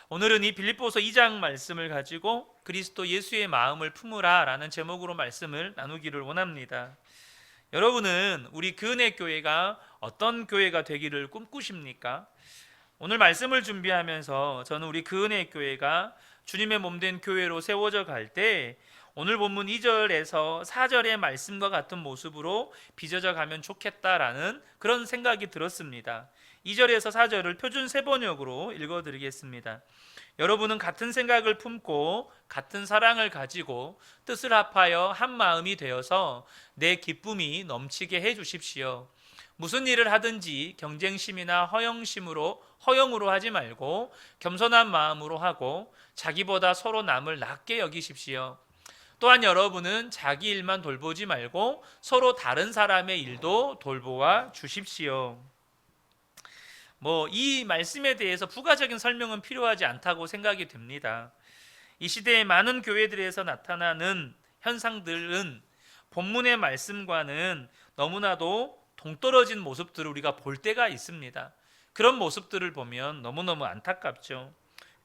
오늘은 이 빌립보서 2장 말씀을 가지고 그리스도 예수의 마음을 품으라 라는 제목으로 말씀을 나누기를 원합니다. 여러분은 우리 그은혜 교회가 어떤 교회가 되기를 꿈꾸십니까? 오늘 말씀을 준비하면서 저는 우리 그은혜 교회가 주님의 몸된 교회로 세워져 갈 때 오늘 본문 2절에서 4절의 말씀과 같은 모습으로 빚어져 가면 좋겠다라는 그런 생각이 들었습니다. 2절에서 4절을 표준 세번역으로 읽어드리겠습니다. 여러분은 같은 생각을 품고 같은 사랑을 가지고 뜻을 합하여 한 마음이 되어서 내 기쁨이 넘치게 해 주십시오. 무슨 일을 하든지 경쟁심이나 허영으로 하지 말고 겸손한 마음으로 하고 자기보다 서로 남을 낮게 여기십시오. 또한 여러분은 자기 일만 돌보지 말고 서로 다른 사람의 일도 돌보아 주십시오. 이 말씀에 대해서 부가적인 설명은 필요하지 않다고 생각이 됩니다. 이 시대의 많은 교회들에서 나타나는 현상들은 본문의 말씀과는 너무나도 동떨어진 모습들을 우리가 볼 때가 있습니다. 그런 모습들을 보면 너무너무 안타깝죠.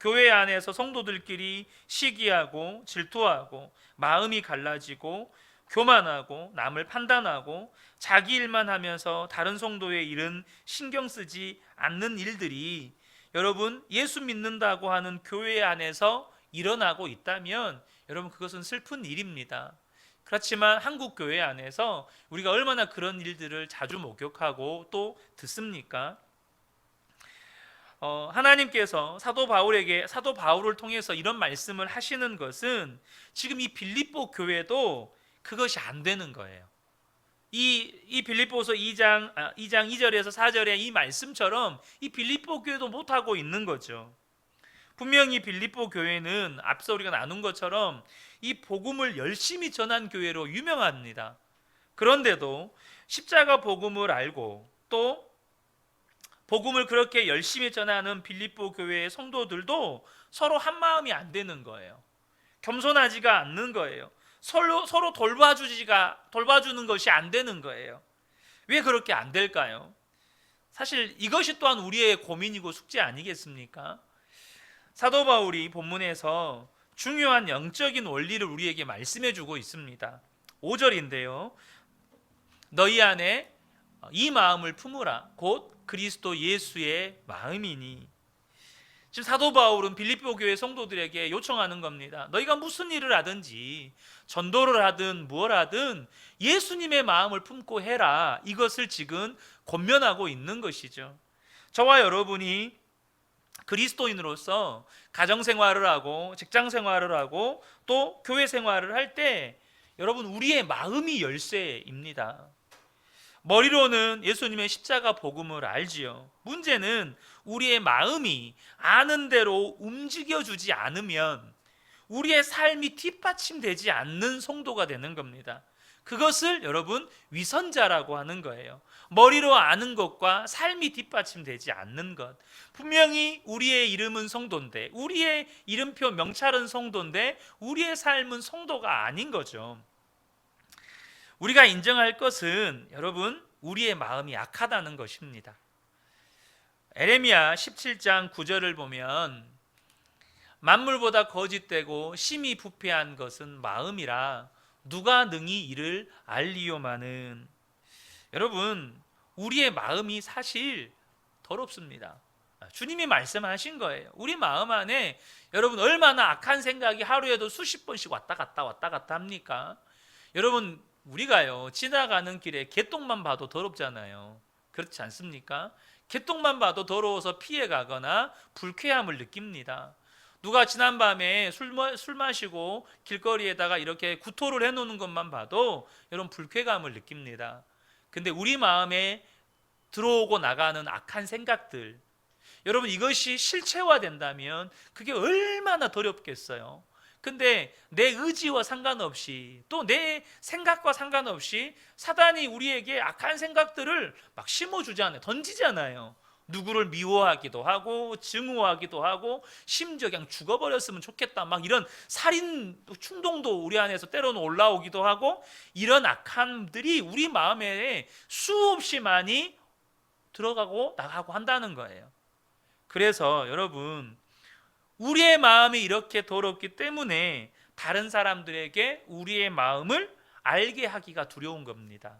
교회 안에서 성도들끼리 시기하고 질투하고 마음이 갈라지고 교만하고 남을 판단하고 자기 일만 하면서 다른 성도의 일은 신경 쓰지 않는 일들이 여러분 예수 믿는다고 하는 교회 안에서 일어나고 있다면 여러분 그것은 슬픈 일입니다. 그렇지만 한국 교회 안에서 우리가 얼마나 그런 일들을 자주 목격하고 또 듣습니까? 하나님께서 사도 바울을 통해서 이런 말씀을 하시는 것은 지금 이 빌립보 교회도 그것이 안 되는 거예요. 이 빌립보서 2장 2절에서 4절의 이 말씀처럼 이 빌립보 교회도 못하고 있는 거죠. 분명히 빌립보 교회는 앞서 우리가 나눈 것처럼 이 복음을 열심히 전한 교회로 유명합니다. 그런데도 십자가 복음을 알고 또 복음을 그렇게 열심히 전하는 빌립보 교회의 성도들도 서로 한 마음이 안 되는 거예요. 겸손하지가 않는 거예요. 서로 돌봐주는 것이 안 되는 거예요. 왜 그렇게 안 될까요? 사실 이것이 또한 우리의 고민이고 숙제 아니겠습니까? 사도 바울이 본문에서 중요한 영적인 원리를 우리에게 말씀해 주고 있습니다. 5절인데요. 너희 안에 이 마음을 품으라. 곧 그리스도 예수의 마음이니. 지금 사도 바울은 빌립보 교회 성도들에게 요청하는 겁니다. 너희가 무슨 일을 하든지 전도를 하든 무엇을 하든 예수님의 마음을 품고 해라. 이것을 지금 권면하고 있는 것이죠. 저와 여러분이 그리스도인으로서 가정생활을 하고 직장생활을 하고 또 교회 생활을 할 때 여러분 우리의 마음이 열쇠입니다. 머리로는 예수님의 십자가 복음을 알지요. 문제는 우리의 마음이 아는 대로 움직여주지 않으면 우리의 삶이 뒷받침되지 않는 성도가 되는 겁니다. 그것을 여러분 위선자라고 하는 거예요. 머리로 아는 것과 삶이 뒷받침되지 않는 것. 분명히 우리의 이름은 성도인데 우리의 이름표 명찰은 성도인데 우리의 삶은 성도가 아닌 거죠. 우리가 인정할 것은 여러분 우리의 마음이 약하다는 것입니다. 에레미야 17장 9절을 보면 만물보다 거짓되고 심히 부패한 것은 마음이라 누가 능히 이를 알리요마는. 여러분 우리의 마음이 사실 더럽습니다. 주님이 말씀하신 거예요. 우리 마음 안에 여러분 얼마나 악한 생각이 하루에도 수십 번씩 왔다 갔다 합니까? 여러분 우리가요 지나가는 길에 개똥만 봐도 더럽잖아요. 그렇지 않습니까? 개똥만 봐도 더러워서 피해 가거나 불쾌함을 느낍니다. 누가 지난밤에 술 마시고 길거리에다가 이렇게 구토를 해놓는 것만 봐도 여러분 불쾌감을 느낍니다. 근데 우리 마음에 들어오고 나가는 악한 생각들, 여러분 이것이 실체화된다면 그게 얼마나 더럽겠어요. 근데 내 의지와 상관없이 또 내 생각과 상관없이 사단이 우리에게 악한 생각들을 막 심어주잖아요. 던지잖아요. 누구를 미워하기도 하고 증오하기도 하고 심지어 그냥 죽어버렸으면 좋겠다 막 이런 살인 충동도 우리 안에서 때로는 올라오기도 하고 이런 악함들이 우리 마음에 수없이 많이 들어가고 나가고 한다는 거예요. 그래서 여러분 우리의 마음이 이렇게 더럽기 때문에 다른 사람들에게 우리의 마음을 알게 하기가 두려운 겁니다.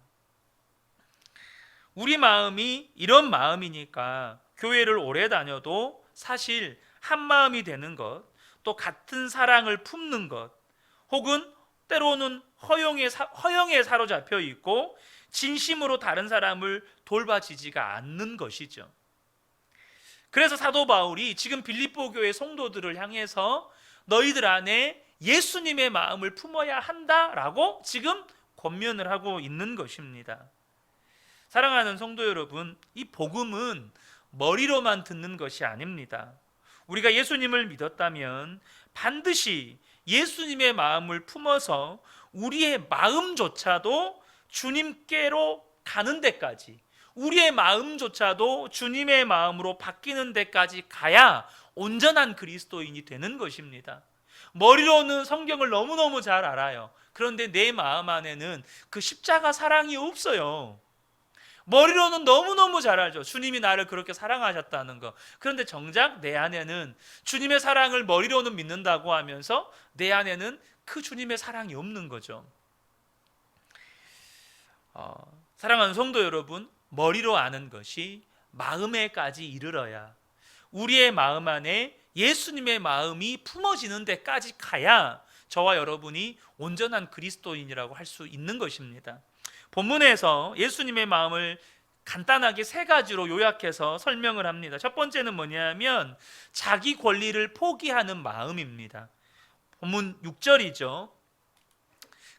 우리 마음이 이런 마음이니까 교회를 오래 다녀도 사실 한 마음이 되는 것, 또 같은 사랑을 품는 것, 혹은 때로는 허영에 사로잡혀 있고 진심으로 다른 사람을 돌봐지지가 않는 것이죠. 그래서 사도 바울이 지금 빌립보 교회 성도들을 향해서 너희들 안에 예수님의 마음을 품어야 한다라고 지금 권면을 하고 있는 것입니다. 사랑하는 성도 여러분, 이 복음은 머리로만 듣는 것이 아닙니다. 우리가 예수님을 믿었다면 반드시 예수님의 마음을 품어서 우리의 마음조차도 주님께로 가는 데까지, 우리의 마음조차도 주님의 마음으로 바뀌는 데까지 가야 온전한 그리스도인이 되는 것입니다. 머리로는 성경을 너무너무 잘 알아요. 그런데 내 마음 안에는 그 십자가 사랑이 없어요. 머리로는 너무너무 잘 알죠. 주님이 나를 그렇게 사랑하셨다는 거. 그런데 정작 내 안에는 주님의 사랑을 머리로는 믿는다고 하면서 내 안에는 그 주님의 사랑이 없는 거죠. 사랑하는 성도 여러분, 머리로 아는 것이 마음에까지 이르러야, 우리의 마음 안에 예수님의 마음이 품어지는 데까지 가야 저와 여러분이 온전한 그리스도인이라고 할 수 있는 것입니다. 본문에서 예수님의 마음을 간단하게 세 가지로 요약해서 설명을 합니다. 첫 번째는 뭐냐면 자기 권리를 포기하는 마음입니다. 본문 6절이죠.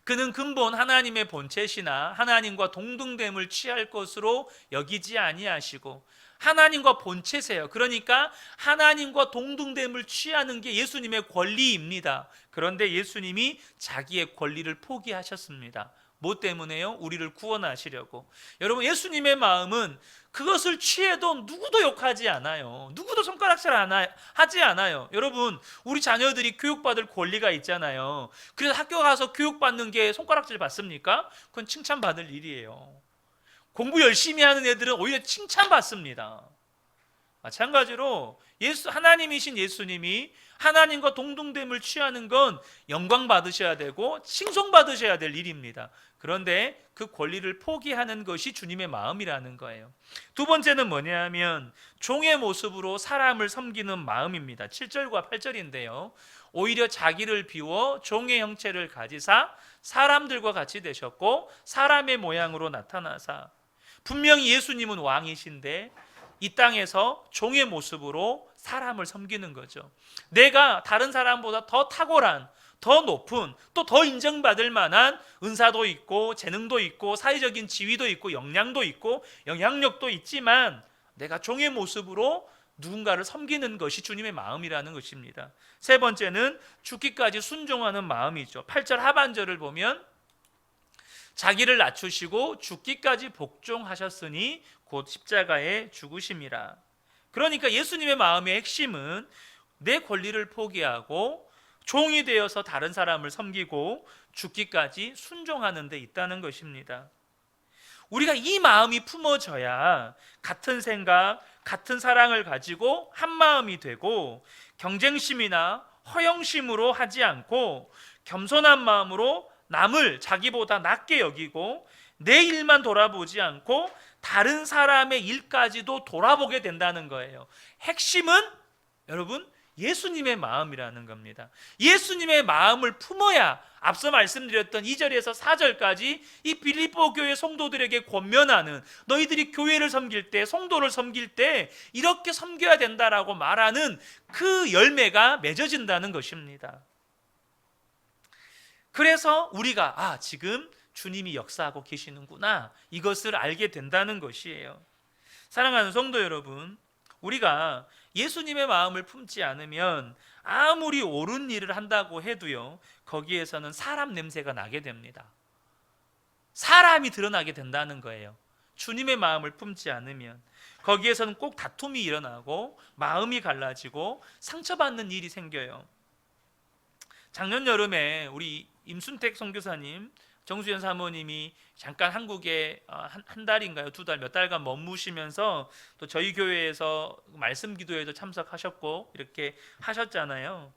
그는 근본 하나님의 본체시나 하나님과 동등됨을 취할 것으로 여기지 아니하시고, 하나님과 본체세요. 그러니까 하나님과 동등됨을 취하는 게 예수님의 권리입니다. 그런데 예수님이 자기의 권리를 포기하셨습니다. 뭐 때문에요? 우리를 구원하시려고. 여러분, 예수님의 마음은 그것을 취해도 누구도 욕하지 않아요. 누구도 손가락질 하지 않아요. 여러분, 우리 자녀들이 교육받을 권리가 있잖아요. 그래서 학교 가서 교육받는 게 손가락질 받습니까? 그건 칭찬받을 일이에요. 공부 열심히 하는 애들은 오히려 칭찬받습니다. 마찬가지로 하나님이신 예수님이 하나님과 동등됨을 취하는 건 영광 받으셔야 되고 칭송 받으셔야 될 일입니다. 그런데 그 권리를 포기하는 것이 주님의 마음이라는 거예요. 두 번째는 뭐냐면 종의 모습으로 사람을 섬기는 마음입니다. 7절과 8절인데요. 오히려 자기를 비워 종의 형체를 가지사 사람들과 같이 되셨고 사람의 모양으로 나타나사. 분명히 예수님은 왕이신데 이 땅에서 종의 모습으로 사람을 섬기는 거죠. 내가 다른 사람보다 더 탁월한, 더 높은, 또 더 인정받을 만한 은사도 있고 재능도 있고 사회적인 지위도 있고 역량도 있고 영향력도 있지만 내가 종의 모습으로 누군가를 섬기는 것이 주님의 마음이라는 것입니다. 세 번째는 죽기까지 순종하는 마음이죠. 8절 하반절을 보면 자기를 낮추시고 죽기까지 복종하셨으니 곧 십자가에 죽으심이라. 그러니까 예수님의 마음의 핵심은 내 권리를 포기하고 종이 되어서 다른 사람을 섬기고 죽기까지 순종하는 데 있다는 것입니다. 우리가 이 마음이 품어져야 같은 생각, 같은 사랑을 가지고 한 마음이 되고 경쟁심이나 허영심으로 하지 않고 겸손한 마음으로 남을 자기보다 낮게 여기고 내 일만 돌아보지 않고 다른 사람의 일까지도 돌아보게 된다는 거예요. 핵심은 여러분 예수님의 마음이라는 겁니다. 예수님의 마음을 품어야 앞서 말씀드렸던 2절에서 4절까지 이 빌립보 교회 성도들에게 권면하는, 너희들이 교회를 섬길 때, 성도를 섬길 때 이렇게 섬겨야 된다라고 말하는 그 열매가 맺어진다는 것입니다. 그래서 우리가 지금 주님이 역사하고 계시는구나, 이것을 알게 된다는 것이에요. 사랑하는 성도 여러분, 우리가 예수님의 마음을 품지 않으면 아무리 옳은 일을 한다고 해도요, 거기에서는 사람 냄새가 나게 됩니다. 사람이 드러나게 된다는 거예요. 주님의 마음을 품지 않으면 거기에서는 꼭 다툼이 일어나고 마음이 갈라지고 상처받는 일이 생겨요. 작년 여름에 우리 임순택 선교사님 정수현 사모님이 잠깐 한국에 한 달인가요? 두 달, 몇 달간 머무시면서 또 저희 교회에서 말씀 기도회도 참석하셨고 이렇게 하셨잖아요.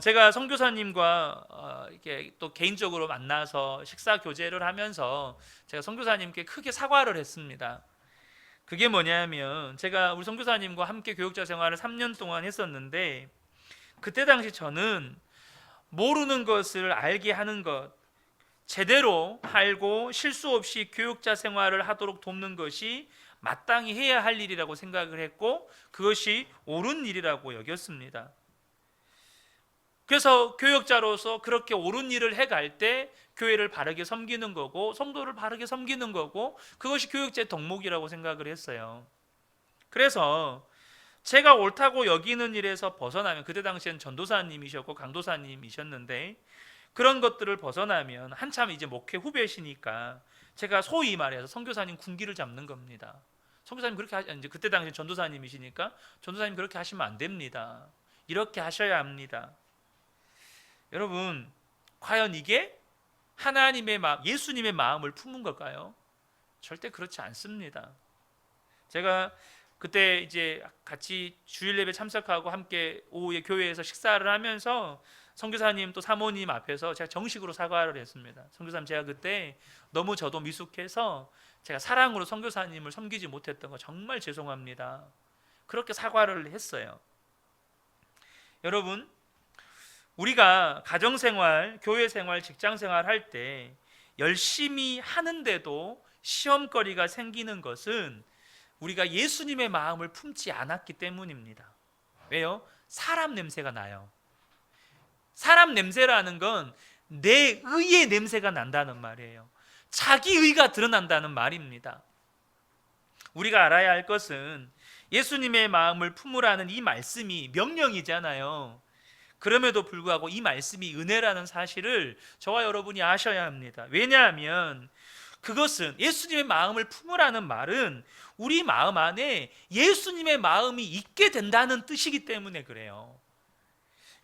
제가 선교사님과 이렇게 또 개인적으로 만나서 식사 교제를 하면서 제가 선교사님께 크게 사과를 했습니다. 그게 뭐냐면 제가 우리 선교사님과 함께 교육자 생활을 3년 동안 했었는데 그때 당시 저는 모르는 것을 알게 하는 것, 제대로 알고 실수 없이 교육자 생활을 하도록 돕는 것이 마땅히 해야 할 일이라고 생각을 했고 그것이 옳은 일이라고 여겼습니다. 그래서 교역자로서 그렇게 옳은 일을 해갈 때 교회를 바르게 섬기는 거고 성도를 바르게 섬기는 거고 그것이 교역자의 덕목이라고 생각을 했어요. 그래서 제가 옳다고 여기는 일에서 벗어나면, 그때 당시엔 전도사님이셨고 강도사님이셨는데 그런 것들을 벗어나면 한참 이제 목회 후배시니까 제가 소위 말해서 선교사님 군기를 잡는 겁니다. 선교사님 그렇게 이제 그때 당시 전도사님이시니까 전도사님 그렇게 하시면 안 됩니다. 이렇게 하셔야 합니다. 여러분, 과연 이게 하나님의 마음, 예수님의 마음을 품은 걸까요? 절대 그렇지 않습니다. 제가 그때 이제 같이 주일 예배 참석하고 함께 오후에 교회에서 식사를 하면서 선교사님 또 사모님 앞에서 제가 정식으로 사과를 했습니다. 선교사님, 제가 그때 너무 저도 미숙해서 제가 사랑으로 선교사님을 섬기지 못했던 거 정말 죄송합니다. 그렇게 사과를 했어요. 여러분, 우리가 가정생활, 교회생활, 직장생활 할 때 열심히 하는데도 시험거리가 생기는 것은 우리가 예수님의 마음을 품지 않았기 때문입니다. 왜요? 사람 냄새가 나요. 사람 냄새라는 건 내 의의 냄새가 난다는 말이에요. 자기 의가 드러난다는 말입니다. 우리가 알아야 할 것은 예수님의 마음을 품으라는 이 말씀이 명령이잖아요. 그럼에도 불구하고 이 말씀이 은혜라는 사실을 저와 여러분이 아셔야 합니다. 왜냐하면 그것은, 예수님의 마음을 품으라는 말은 우리 마음 안에 예수님의 마음이 있게 된다는 뜻이기 때문에 그래요.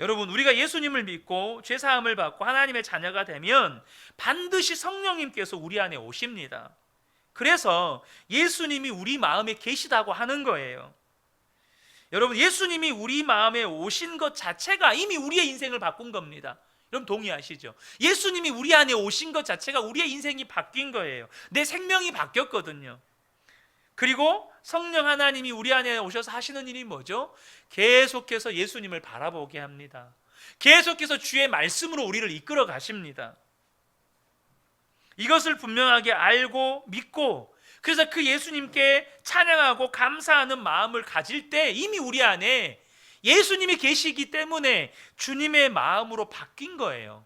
여러분, 우리가 예수님을 믿고 죄사함을 받고 하나님의 자녀가 되면 반드시 성령님께서 우리 안에 오십니다. 그래서 예수님이 우리 마음에 계시다고 하는 거예요. 여러분, 예수님이 우리 마음에 오신 것 자체가 이미 우리의 인생을 바꾼 겁니다. 여러분 동의하시죠? 예수님이 우리 안에 오신 것 자체가 우리의 인생이 바뀐 거예요. 내 생명이 바뀌었거든요. 그리고 성령 하나님이 우리 안에 오셔서 하시는 일이 뭐죠? 계속해서 예수님을 바라보게 합니다. 계속해서 주의 말씀으로 우리를 이끌어 가십니다. 이것을 분명하게 알고 믿고, 그래서 그 예수님께 찬양하고 감사하는 마음을 가질 때 이미 우리 안에 예수님이 계시기 때문에 주님의 마음으로 바뀐 거예요.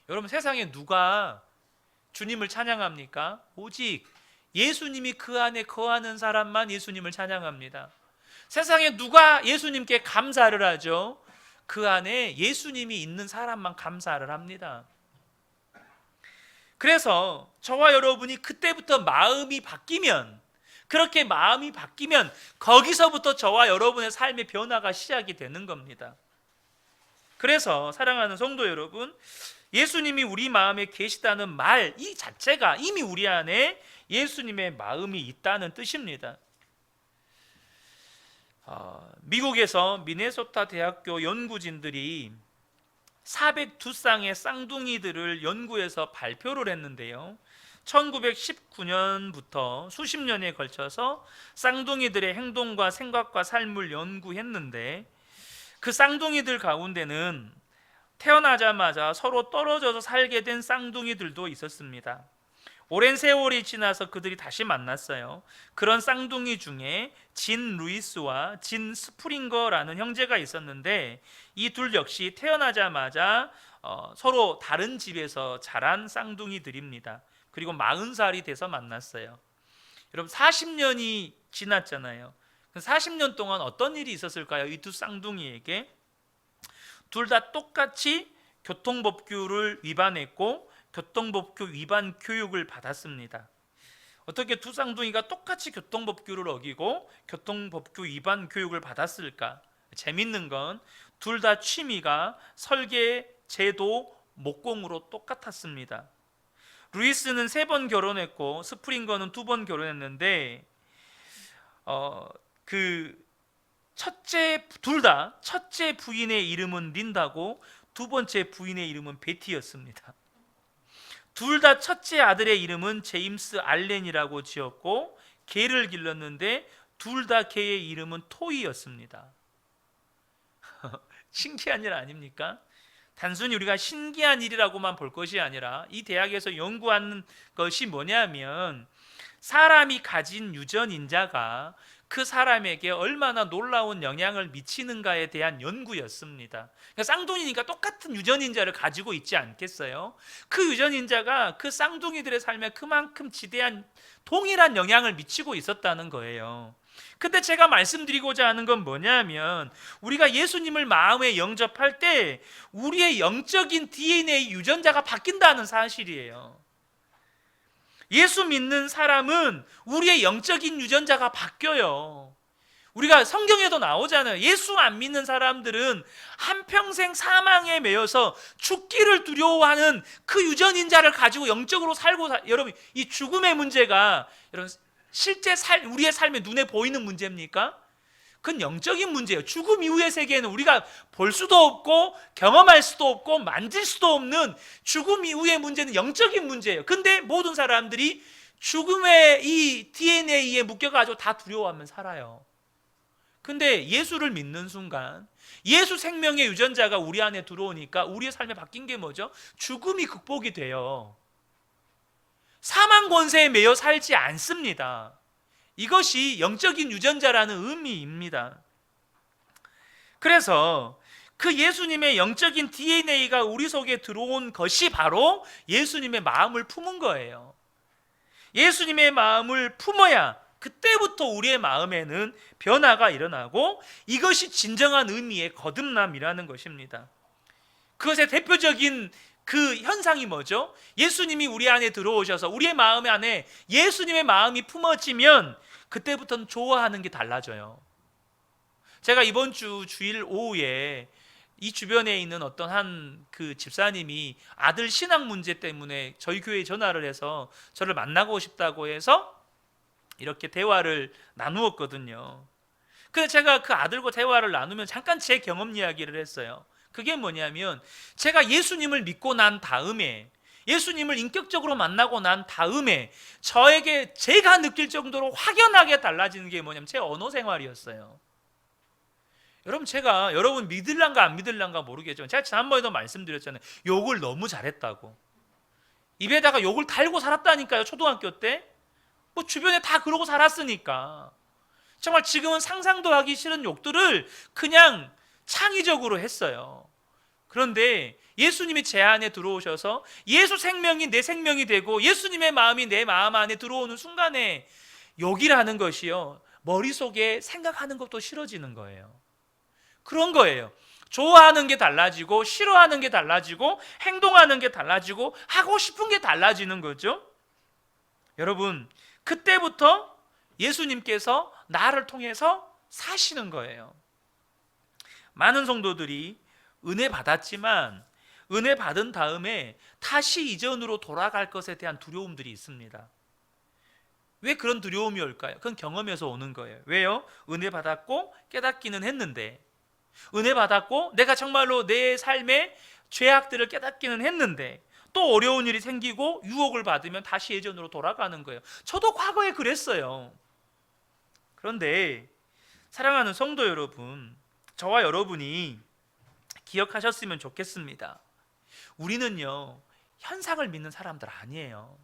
여러분, 세상에 누가 주님을 찬양합니까? 오직 예수님이 그 안에 거하는 사람만 예수님을 찬양합니다. 세상에 누가 예수님께 감사를 하죠? 그 안에 예수님이 있는 사람만 감사를 합니다. 그래서 저와 여러분이 그때부터 마음이 바뀌면, 그렇게 마음이 바뀌면 거기서부터 저와 여러분의 삶의 변화가 시작이 되는 겁니다. 그래서 사랑하는 성도 여러분, 예수님이 우리 마음에 계시다는 말 이 자체가 이미 우리 안에 예수님의 마음이 있다는 뜻입니다. 미국에서 미네소타 대학교 연구진들이 402쌍의 쌍둥이들을 연구해서 발표를 했는데요, 1919년부터 수십 년에 걸쳐서 쌍둥이들의 행동과 생각과 삶을 연구했는데 그 쌍둥이들 가운데는 태어나자마자 서로 떨어져서 살게 된 쌍둥이들도 있었습니다. 오랜 세월이 지나서 그들이 다시 만났어요. 그런 쌍둥이 중에 진 루이스와 진 스프링거라는 형제가 있었는데 이 둘 역시 태어나자마자 서로 다른 집에서 자란 쌍둥이들입니다. 그리고 40살이 돼서 만났어요. 여러분, 40년이 지났잖아요. 40년 동안 어떤 일이 있었을까요? 이 두 쌍둥이에게 둘 다 똑같이 교통법규를 위반했고 교통법규 위반 교육을 받았습니다. 어떻게 두 쌍둥이가 똑같이 교통법규를 어기고 교통법규 위반 교육을 받았을까? 재밌는 건 둘 다 취미가 설계, 제도, 목공으로 똑같았습니다. 루이스는 3번 결혼했고 스프링거는 2번 결혼했는데 그 둘 다 첫째 부인의 이름은 린다고 두 번째 부인의 이름은 베티였습니다. 둘 다 첫째 아들의 이름은 제임스 알렌이라고 지었고 개를 길렀는데 둘 다 개의 이름은 토이였습니다. 신기한 일 아닙니까? 단순히 우리가 신기한 일이라고만 볼 것이 아니라 이 대학에서 연구하는 것이 뭐냐면 사람이 가진 유전인자가 그 사람에게 얼마나 놀라운 영향을 미치는가에 대한 연구였습니다. 그러니까 쌍둥이니까 똑같은 유전인자를 가지고 있지 않겠어요? 그 유전인자가 그 쌍둥이들의 삶에 그만큼 지대한 동일한 영향을 미치고 있었다는 거예요. 근데 제가 말씀드리고자 하는 건 뭐냐면 우리가 예수님을 마음에 영접할 때 우리의 영적인 DNA 유전자가 바뀐다는 사실이에요. 예수 믿는 사람은 우리의 영적인 유전자가 바뀌어요. 우리가 성경에도 나오잖아요. 예수 안 믿는 사람들은 한평생 사망에 매여서 죽기를 두려워하는 그 유전인자를 가지고 영적으로 살고 여러분, 이 죽음의 문제가 여러분 실제 우리의 삶에 눈에 보이는 문제입니까? 그건 영적인 문제예요. 죽음 이후의 세계에는 우리가 볼 수도 없고 경험할 수도 없고 만질 수도 없는 죽음 이후의 문제는 영적인 문제예요. 근데 모든 사람들이 죽음의 이 DNA에 묶여가지고 다 두려워하면 살아요. 근데 예수를 믿는 순간 예수 생명의 유전자가 우리 안에 들어오니까 우리의 삶에 바뀐 게 뭐죠? 죽음이 극복이 돼요. 사망 권세에 매여 살지 않습니다. 이것이 영적인 유전자라는 의미입니다. 그래서 그 예수님의 영적인 DNA가 우리 속에 들어온 것이 바로 예수님의 마음을 품은 거예요. 예수님의 마음을 품어야 그때부터 우리의 마음에는 변화가 일어나고 이것이 진정한 의미의 거듭남이라는 것입니다. 그것의 대표적인 그 현상이 뭐죠? 예수님이 우리 안에 들어오셔서 우리의 마음 안에 예수님의 마음이 품어지면 그때부터는 좋아하는 게 달라져요. 제가 이번 주일 오후에 이 주변에 있는 어떤 한 그 집사님이 아들 신학 문제 때문에 저희 교회에 전화를 해서 저를 만나고 싶다고 해서 이렇게 대화를 나누었거든요. 그래서 제가 그 아들과 대화를 나누면 잠깐 제 경험 이야기를 했어요. 그게 뭐냐면 제가 예수님을 믿고 난 다음에 예수님을 인격적으로 만나고 난 다음에 저에게 제가 느낄 정도로 확연하게 달라지는 게 뭐냐면 제 언어 생활이었어요. 여러분 제가 여러분 믿을란가 안 믿을란가 모르겠지만 제가 지난번에도 말씀드렸잖아요. 욕을 너무 잘했다고. 입에다가 욕을 달고 살았다니까요. 초등학교 때. 뭐 주변에 다 그러고 살았으니까. 정말 지금은 상상도 하기 싫은 욕들을 그냥 창의적으로 했어요. 그런데 예수님이 제 안에 들어오셔서 예수 생명이 내 생명이 되고 예수님의 마음이 내 마음 안에 들어오는 순간에 욕이라는 것이요 머릿속에 생각하는 것도 싫어지는 거예요. 그런 거예요. 좋아하는 게 달라지고 싫어하는 게 달라지고 행동하는 게 달라지고 하고 싶은 게 달라지는 거죠. 여러분 그때부터 예수님께서 나를 통해서 사시는 거예요. 많은 성도들이 은혜 받았지만 은혜 받은 다음에 다시 이전으로 돌아갈 것에 대한 두려움들이 있습니다. 왜 그런 두려움이 올까요? 그건 경험에서 오는 거예요. 왜요? 은혜 받았고 깨닫기는 했는데 은혜 받았고 내가 정말로 내 삶의 죄악들을 깨닫기는 했는데 또 어려운 일이 생기고 유혹을 받으면 다시 예전으로 돌아가는 거예요. 저도 과거에 그랬어요. 그런데 사랑하는 성도 여러분, 저와 여러분이 기억하셨으면 좋겠습니다. 우리는요 현상을 믿는 사람들 아니에요.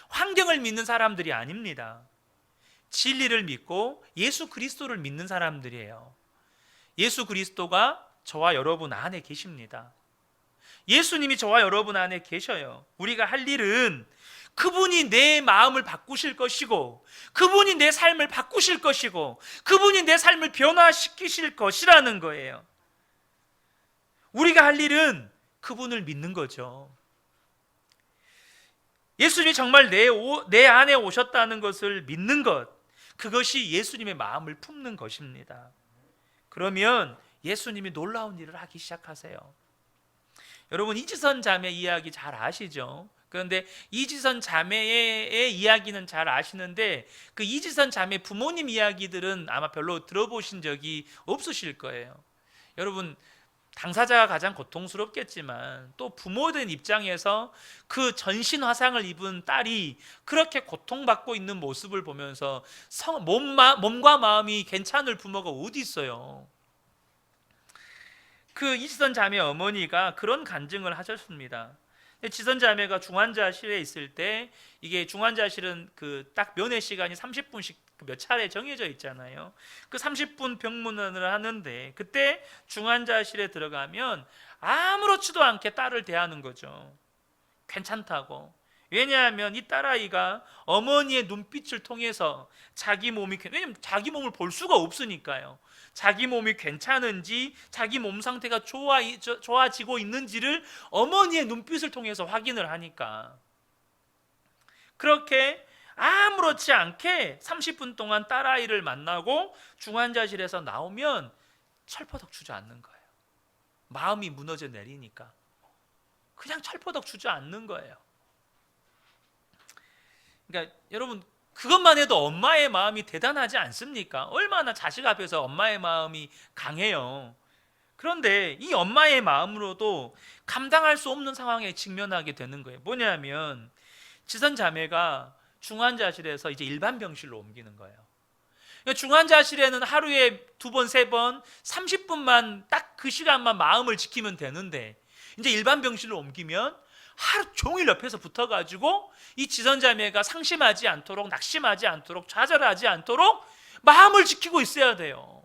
환경을 믿는 사람들이 아닙니다. 진리를 믿고 예수 그리스도를 믿는 사람들이에요. 예수 그리스도가 저와 여러분 안에 계십니다. 예수님이 저와 여러분 안에 계셔요. 우리가 할 일은 그분이 내 마음을 바꾸실 것이고 그분이 내 삶을 바꾸실 것이고 그분이 내 삶을 변화시키실 것이라는 거예요. 우리가 할 일은 그분을 믿는 거죠. 예수님이 정말 내 안에 오셨다는 것을 믿는 것, 그것이 예수님의 마음을 품는 것입니다. 그러면 예수님이 놀라운 일을 하기 시작하세요. 여러분 이지선 자매 이야기 잘 아시죠? 그런데 이지선 자매의 이야기는 잘 아시는데 그 이지선 자매 부모님 이야기들은 아마 별로 들어보신 적이 없으실 거예요. 여러분, 당사자가 가장 고통스럽겠지만 또 부모된 입장에서 그 전신 화상을 입은 딸이 그렇게 고통받고 있는 모습을 보면서 몸과 마음이 괜찮을 부모가 어디 있어요. 그 이지선 자매 어머니가 그런 간증을 하셨습니다. 지선 자매가 중환자실에 있을 때, 이게 중환자실은 그 딱 면회 시간이 30분씩 몇 차례 정해져 있잖아요. 그 30분 병문안을 하는데 그때 중환자실에 들어가면 아무렇지도 않게 딸을 대하는 거죠. 괜찮다고. 왜냐하면 이 딸아이가 어머니의 눈빛을 통해서 자기 몸이, 왜냐면 자기 몸을 볼 수가 없으니까요. 자기 몸이 괜찮은지, 자기 몸 상태가 좋아지고 있는지를 어머니의 눈빛을 통해서 확인을 하니까, 그렇게 아무렇지 않게 30분 동안 딸아이를 만나고 중환자실에서 나오면 철퍼덕 주저앉는 거예요. 마음이 무너져 내리니까 그냥 철퍼덕 주저앉는 거예요. 그러니까 여러분, 그것만 해도 엄마의 마음이 대단하지 않습니까? 얼마나 자식 앞에서 엄마의 마음이 강해요. 그런데 이 엄마의 마음으로도 감당할 수 없는 상황에 직면하게 되는 거예요. 뭐냐면 지선 자매가 중환자실에서 이제 일반 병실로 옮기는 거예요. 중환자실에는 하루에 2번, 3번, 30분만 딱 그 시간만 마음을 지키면 되는데, 이제 일반 병실로 옮기면 하루 종일 옆에서 붙어가지고 이 지선자매가 상심하지 않도록, 낙심하지 않도록, 좌절하지 않도록 마음을 지키고 있어야 돼요.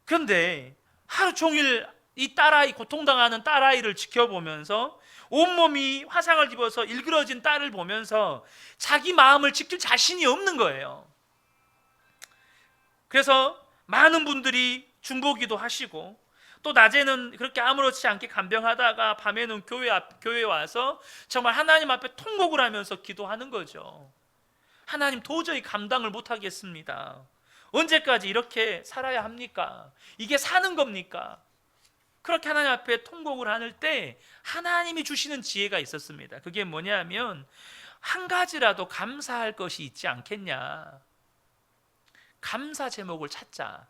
그런데 하루 종일 이 딸아이, 고통당하는 딸아이를 지켜보면서 온몸이 화상을 입어서 일그러진 딸을 보면서 자기 마음을 지킬 자신이 없는 거예요. 그래서 많은 분들이 중보기도 하시고, 또 낮에는 그렇게 아무렇지 않게 간병하다가 밤에는 교회에 와서 정말 하나님 앞에 통곡을 하면서 기도하는 거죠. 하나님, 도저히 감당을 못하겠습니다. 언제까지 이렇게 살아야 합니까? 이게 사는 겁니까? 그렇게 하나님 앞에 통곡을 하는 때 하나님이 주시는 지혜가 있었습니다. 그게 뭐냐면, 한 가지라도 감사할 것이 있지 않겠냐, 감사 제목을 찾자.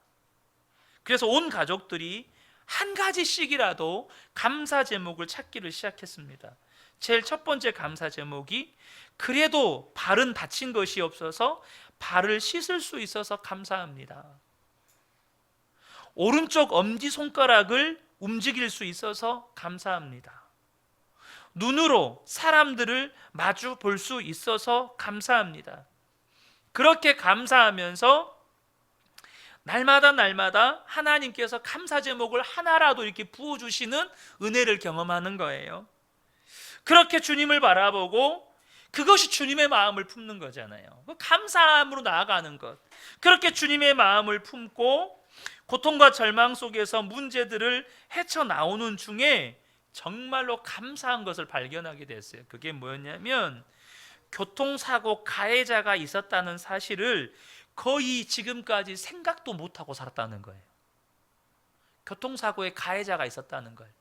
그래서 온 가족들이 한 가지씩이라도 감사 제목을 찾기를 시작했습니다. 제일 첫 번째 감사 제목이, 그래도 발은 다친 것이 없어서 발을 씻을 수 있어서 감사합니다. 오른쪽 엄지손가락을 움직일 수 있어서 감사합니다. 눈으로 사람들을 마주 볼 수 있어서 감사합니다. 그렇게 감사하면서 날마다 하나님께서 감사 제목을 하나라도 이렇게 부어주시는 은혜를 경험하는 거예요. 그렇게 주님을 바라보고 그것이 주님의 마음을 품는 거잖아요. 감사함으로 나아가는 것. 그렇게 주님의 마음을 품고 고통과 절망 속에서 문제들을 헤쳐나오는 중에 정말로 감사한 것을 발견하게 됐어요. 그게 뭐였냐면, 교통사고 가해자가 있었다는 사실을 거의 지금까지 생각도 못하고 살았다는 거예요. 교통사고에 가해자가 있었다는 거예요.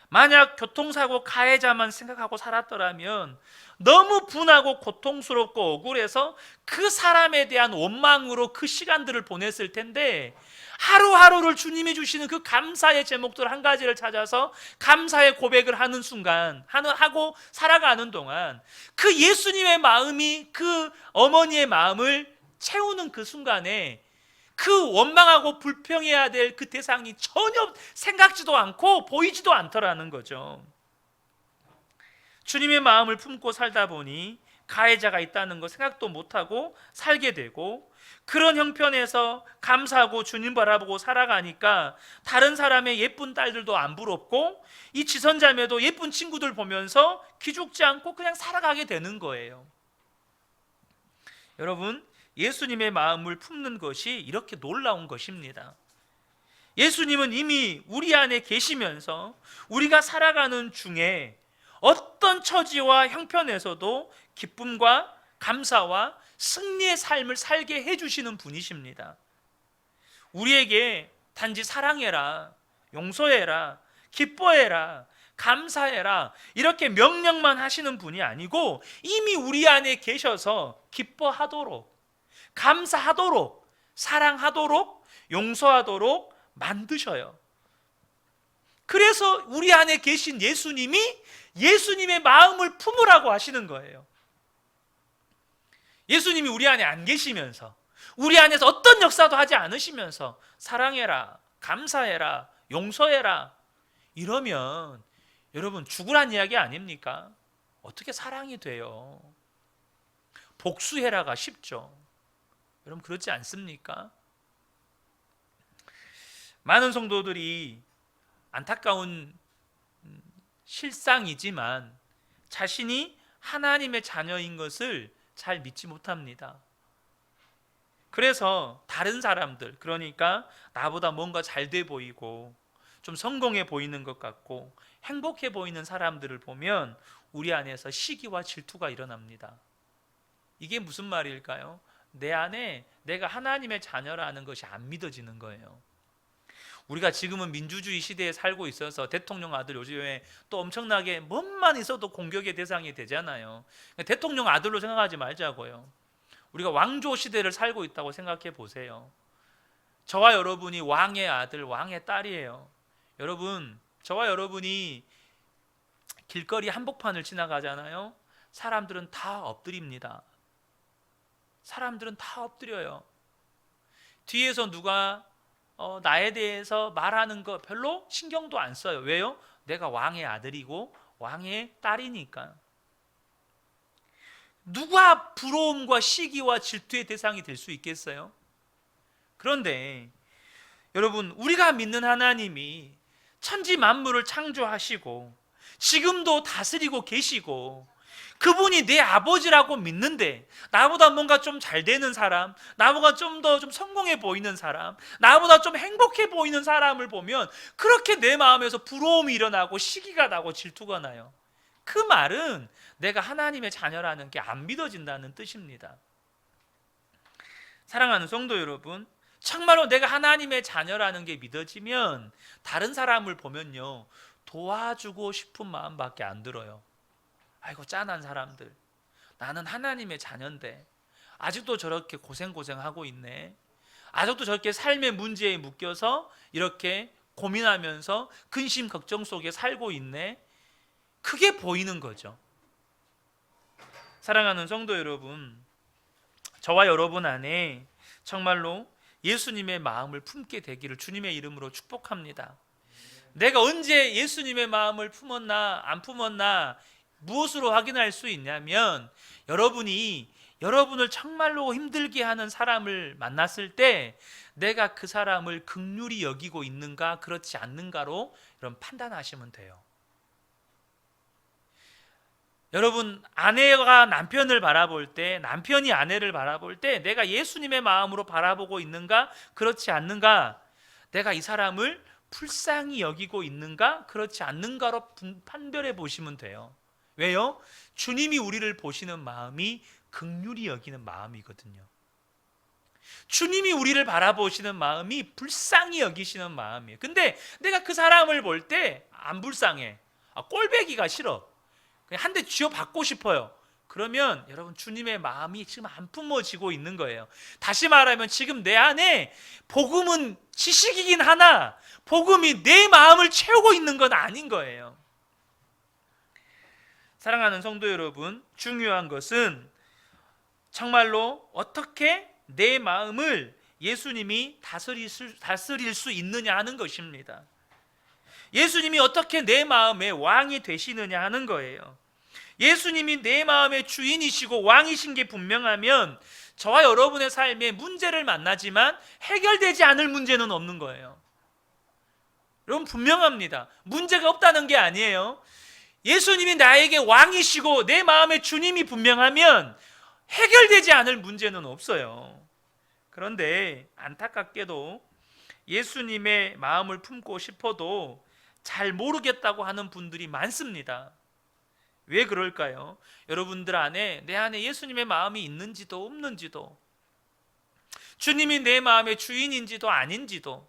만약 교통사고 가해자만 생각하고 살았더라면 너무 분하고 고통스럽고 억울해서 그 사람에 대한 원망으로 그 시간들을 보냈을 텐데, 하루하루를 주님이 주시는 그 감사의 제목들 한 가지를 찾아서 감사의 고백을 하는 순간, 하고 살아가는 동안 그 예수님의 마음이 그 어머니의 마음을 채우는 그 순간에 그 원망하고 불평해야 될 그 대상이 전혀 생각지도 않고 보이지도 않더라는 거죠. 주님의 마음을 품고 살다 보니 가해자가 있다는 거 생각도 못하고 살게 되고, 그런 형편에서 감사하고 주님 바라보고 살아가니까 다른 사람의 예쁜 딸들도 안 부럽고, 이 지선자매도 예쁜 친구들 보면서 기죽지 않고 그냥 살아가게 되는 거예요. 여러분, 예수님의 마음을 품는 것이 이렇게 놀라운 것입니다. 예수님은 이미 우리 안에 계시면서 우리가 살아가는 중에 어떤 처지와 형편에서도 기쁨과 감사와 승리의 삶을 살게 해주시는 분이십니다. 우리에게 단지 사랑해라, 용서해라, 기뻐해라, 감사해라 이렇게 명령만 하시는 분이 아니고 이미 우리 안에 계셔서 기뻐하도록, 감사하도록, 사랑하도록, 용서하도록 만드셔요. 그래서 우리 안에 계신 예수님이 예수님의 마음을 품으라고 하시는 거예요. 예수님이 우리 안에 안 계시면서, 우리 안에서 어떤 역사도 하지 않으시면서 사랑해라, 감사해라, 용서해라 이러면 여러분 죽으란 이야기 아닙니까? 어떻게 사랑이 돼요? 복수해라가 쉽죠. 여러분 그렇지 않습니까? 많은 성도들이 안타까운 실상이지만 자신이 하나님의 자녀인 것을 잘 믿지 못합니다. 그래서 다른 사람들, 그러니까 나보다 뭔가 잘 돼 보이고 좀 성공해 보이는 것 같고 행복해 보이는 사람들을 보면 우리 안에서 시기와 질투가 일어납니다. 이게 무슨 말일까요? 내 안에 내가 하나님의 자녀라는 것이 안 믿어지는 거예요. 우리가 지금은 민주주의 시대에 살고 있어서 대통령 아들 요즘에 또 엄청나게 뭐만 있어도 공격의 대상이 되잖아요. 대통령 아들로 생각하지 말자고요. 우리가 왕조 시대를 살고 있다고 생각해 보세요. 저와 여러분이 왕의 아들, 왕의 딸이에요. 여러분, 저와 여러분이 길거리 한복판을 지나가잖아요. 사람들은 다 엎드립니다. 사람들은 다 엎드려요. 뒤에서 누가 나에 대해서 말하는 거 별로 신경도 안 써요. 왜요? 내가 왕의 아들이고 왕의 딸이니까. 누가 부러움과 시기와 질투의 대상이 될 수 있겠어요? 그런데 여러분, 우리가 믿는 하나님이 천지 만물을 창조하시고 지금도 다스리고 계시고 그분이 내 아버지라고 믿는데 나보다 뭔가 좀 잘 되는 사람, 나보다 좀 더 좀 성공해 보이는 사람, 나보다 좀 행복해 보이는 사람을 보면 그렇게 내 마음에서 부러움이 일어나고 시기가 나고 질투가 나요. 그 말은 내가 하나님의 자녀라는 게 안 믿어진다는 뜻입니다. 사랑하는 성도 여러분, 정말로 내가 하나님의 자녀라는 게 믿어지면 다른 사람을 보면요 도와주고 싶은 마음밖에 안 들어요. 아이고 짠한 사람들, 나는 하나님의 자녀인데 아직도 저렇게 고생하고 있네, 아직도 저렇게 삶의 문제에 묶여서 이렇게 고민하면서 근심 걱정 속에 살고 있네, 그게 보이는 거죠. 사랑하는 성도 여러분, 저와 여러분 안에 정말로 예수님의 마음을 품게 되기를 주님의 이름으로 축복합니다. 내가 언제 예수님의 마음을 품었나 안 품었나 무엇으로 확인할 수 있냐면, 여러분이 여러분을 정말로 힘들게 하는 사람을 만났을 때 내가 그 사람을 긍휼히 여기고 있는가 그렇지 않는가로 여러분 판단하시면 돼요. 여러분, 아내가 남편을 바라볼 때, 남편이 아내를 바라볼 때 내가 예수님의 마음으로 바라보고 있는가 그렇지 않는가, 내가 이 사람을 불쌍히 여기고 있는가 그렇지 않는가로 판별해 보시면 돼요. 왜요? 주님이 우리를 보시는 마음이 긍휼히 여기는 마음이거든요. 주님이 우리를 바라보시는 마음이 불쌍히 여기시는 마음이에요. 근데 내가 그 사람을 볼 때 안 불쌍해, 꼴배기가 싫어, 그냥 한 대 쥐어 받고 싶어요. 그러면 여러분 주님의 마음이 지금 안 품어지고 있는 거예요. 다시 말하면 지금 내 안에 복음은 지식이긴 하나 복음이 내 마음을 채우고 있는 건 아닌 거예요. 사랑하는 성도 여러분, 중요한 것은 정말로 어떻게 내 마음을 예수님이 다스릴 수 있느냐 하는 것입니다. 예수님이 어떻게 내 마음의 왕이 되시느냐 하는 거예요. 예수님이 내 마음의 주인이시고 왕이신 게 분명하면 저와 여러분의 삶에 문제를 만나지만 해결되지 않을 문제는 없는 거예요. 여러분 분명합니다. 문제가 없다는 게 아니에요. 예수님이 나에게 왕이시고 내 마음의 주님이 분명하면 해결되지 않을 문제는 없어요. 그런데 안타깝게도 예수님의 마음을 품고 싶어도 잘 모르겠다고 하는 분들이 많습니다. 왜 그럴까요? 여러분들 안에 내 안에 예수님의 마음이 있는지도 없는지도, 주님이 내 마음의 주인인지도 아닌지도,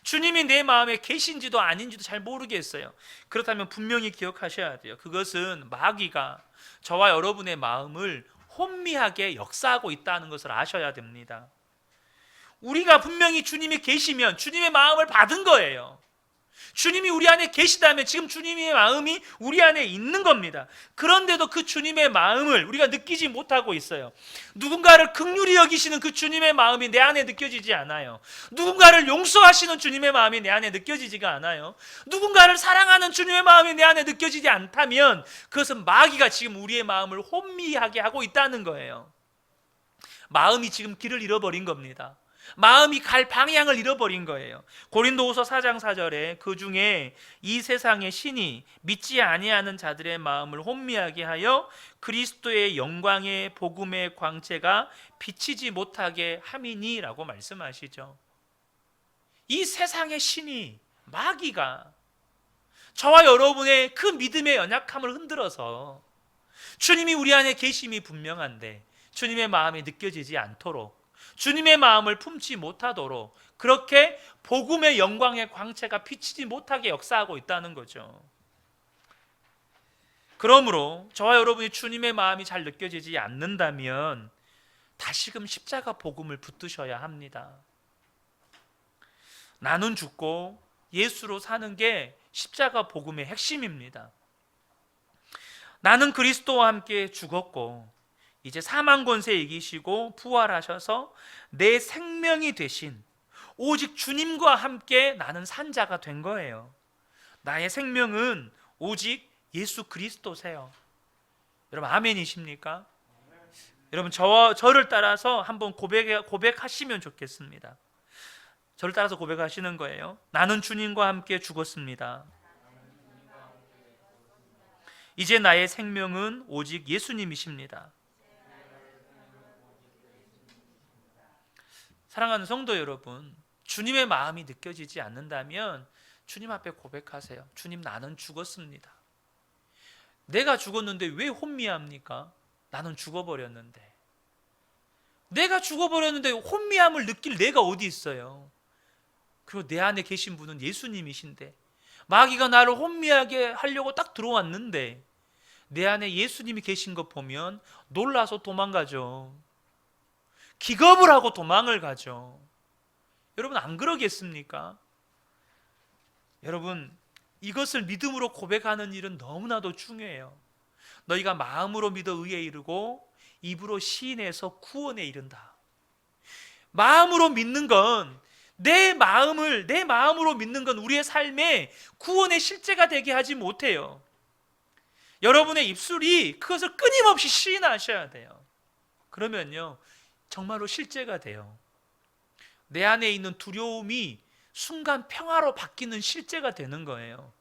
주님이 내 마음에 계신지도 아닌지도 잘 모르겠어요. 그렇다면 분명히 기억하셔야 돼요. 그것은 마귀가 저와 여러분의 마음을 혼미하게 역사하고 있다는 것을 아셔야 됩니다. 우리가 분명히 주님이 계시면 주님의 마음을 받은 거예요. 주님이 우리 안에 계시다면 지금 주님의 마음이 우리 안에 있는 겁니다. 그런데도 그 주님의 마음을 우리가 느끼지 못하고 있어요. 누군가를 긍휼히 여기시는 그 주님의 마음이 내 안에 느껴지지 않아요. 누군가를 용서하시는 주님의 마음이 내 안에 느껴지지가 않아요. 누군가를 사랑하는 주님의 마음이 내 안에 느껴지지 않다면 그것은 마귀가 지금 우리의 마음을 혼미하게 하고 있다는 거예요. 마음이 지금 길을 잃어버린 겁니다. 마음이 갈 방향을 잃어버린 거예요. 고린도후서 4장 4절에 그 중에 이 세상의 신이 믿지 아니하는 자들의 마음을 혼미하게 하여 그리스도의 영광의 복음의 광채가 비치지 못하게 함이니라고 말씀하시죠. 이 세상의 신이, 마귀가 저와 여러분의 그 믿음의 연약함을 흔들어서 주님이 우리 안에 계심이 분명한데 주님의 마음이 느껴지지 않도록, 주님의 마음을 품지 못하도록 그렇게 복음의 영광의 광채가 비치지 못하게 역사하고 있다는 거죠. 그러므로 저와 여러분이 주님의 마음이 잘 느껴지지 않는다면 다시금 십자가 복음을 붙드셔야 합니다. 나는 죽고 예수로 사는 게 십자가 복음의 핵심입니다. 나는 그리스도와 함께 죽었고 이제 사망 권세 이기시고 부활하셔서 내 생명이 되신 오직 주님과 함께 나는 산 자가 된 거예요. 나의 생명은 오직 예수 그리스도세요. 여러분 아멘이십니까? 여러분 저를 따라서 한번 고백하시면 좋겠습니다. 저를 따라서 고백하시는 거예요. 나는 주님과 함께 죽었습니다. 이제 나의 생명은 오직 예수님이십니다. 사랑하는 성도 여러분, 주님의 마음이 느껴지지 않는다면 주님 앞에 고백하세요. 주님, 나는 죽었습니다. 내가 죽었는데 왜 혼미합니까? 나는 죽어버렸는데. 내가 죽어버렸는데 혼미함을 느낄 내가 어디 있어요? 그리고 내 안에 계신 분은 예수님이신데 마귀가 나를 혼미하게 하려고 딱 들어왔는데 내 안에 예수님이 계신 것 보면 놀라서 도망가죠. 기겁을 하고 도망을 가죠. 여러분 안 그러겠습니까? 여러분 이것을 믿음으로 고백하는 일은 너무나도 중요해요. 너희가 마음으로 믿어 의에 이르고 입으로 시인해서 구원에 이른다. 마음으로 믿는 건 내 마음으로 믿는 건 우리의 삶에 구원의 실제가 되게 하지 못해요. 여러분의 입술이 그것을 끊임없이 시인하셔야 돼요. 그러면요 정말로 실제가 돼요. 내 안에 있는 두려움이 순간 평화로 바뀌는 실제가 되는 거예요.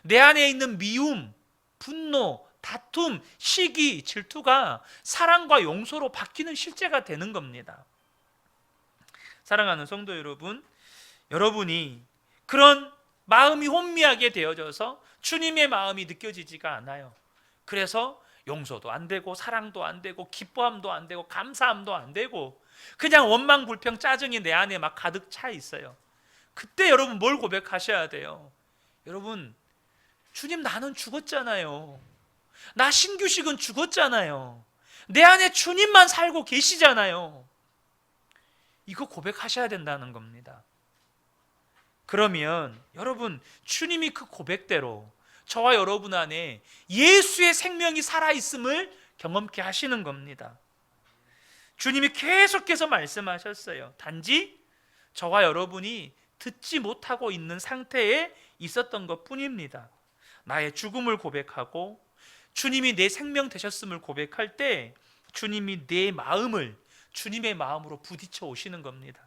내 안에 있는 미움, 분노, 다툼, 시기, 질투가 사랑과 용서로 바뀌는 실제가 되는 겁니다. 사랑하는 성도 여러분, 여러분이 그런 마음이 혼미하게 되어져서 주님의 마음이 느껴지지가 않아요. 그래서 용서도 안 되고 사랑도 안 되고 기뻐함도 안 되고 감사함도 안 되고 그냥 원망 불평 짜증이 내 안에 막 가득 차 있어요. 그때 여러분 뭘 고백하셔야 돼요? 여러분 주님 나는 죽었잖아요. 나 신규식은 죽었잖아요. 내 안에 주님만 살고 계시잖아요. 이거 고백하셔야 된다는 겁니다. 그러면 여러분 주님이 그 고백대로 저와 여러분 안에 예수의 생명이 살아있음을 경험케 하시는 겁니다. 주님이 계속해서 말씀하셨어요. 단지 저와 여러분이 듣지 못하고 있는 상태에 있었던 것 뿐입니다. 나의 죽음을 고백하고 주님이 내 생명 되셨음을 고백할 때 주님이 내 마음을 주님의 마음으로 부딪혀 오시는 겁니다.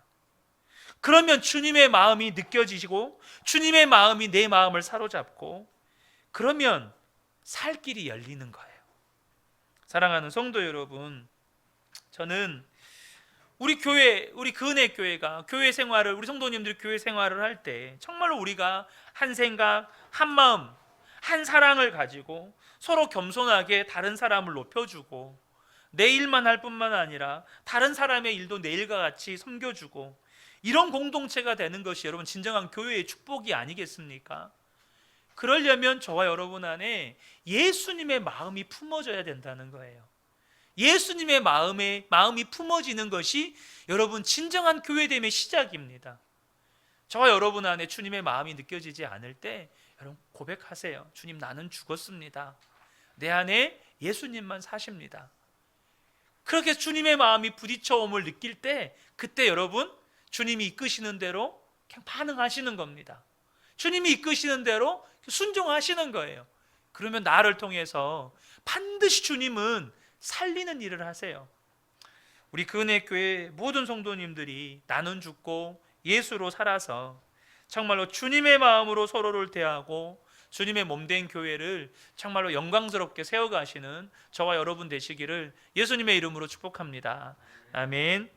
그러면 주님의 마음이 느껴지시고 주님의 마음이 내 마음을 사로잡고 그러면 살 길이 열리는 거예요. 사랑하는 성도 여러분, 저는 우리 교회, 우리 그은혜 교회가 교회 생활을, 우리 성도님들이 교회 생활을 할 때 정말로 우리가 한 생각, 한 마음, 한 사랑을 가지고 서로 겸손하게 다른 사람을 높여주고 내 일만 할 뿐만 아니라 다른 사람의 일도 내 일과 같이 섬겨주고 이런 공동체가 되는 것이 여러분 진정한 교회의 축복이 아니겠습니까? 그러려면 저와 여러분 안에 예수님의 마음이 품어져야 된다는 거예요. 예수님의 마음이 품어지는 것이 여러분 진정한 교회됨의 시작입니다. 저와 여러분 안에 주님의 마음이 느껴지지 않을 때 여러분 고백하세요. 주님, 나는 죽었습니다. 내 안에 예수님만 사십니다. 그렇게 주님의 마음이 부딪혀옴을 느낄 때 그때 여러분 주님이 이끄시는 대로 그냥 반응하시는 겁니다. 주님이 이끄시는 대로 순종하시는 거예요. 그러면 나를 통해서 반드시 주님은 살리는 일을 하세요. 우리 그은혜교회 모든 성도님들이 나는 죽고 예수로 살아서 정말로 주님의 마음으로 서로를 대하고 주님의 몸된 교회를 정말로 영광스럽게 세워가시는 저와 여러분 되시기를 예수님의 이름으로 축복합니다. 아멘.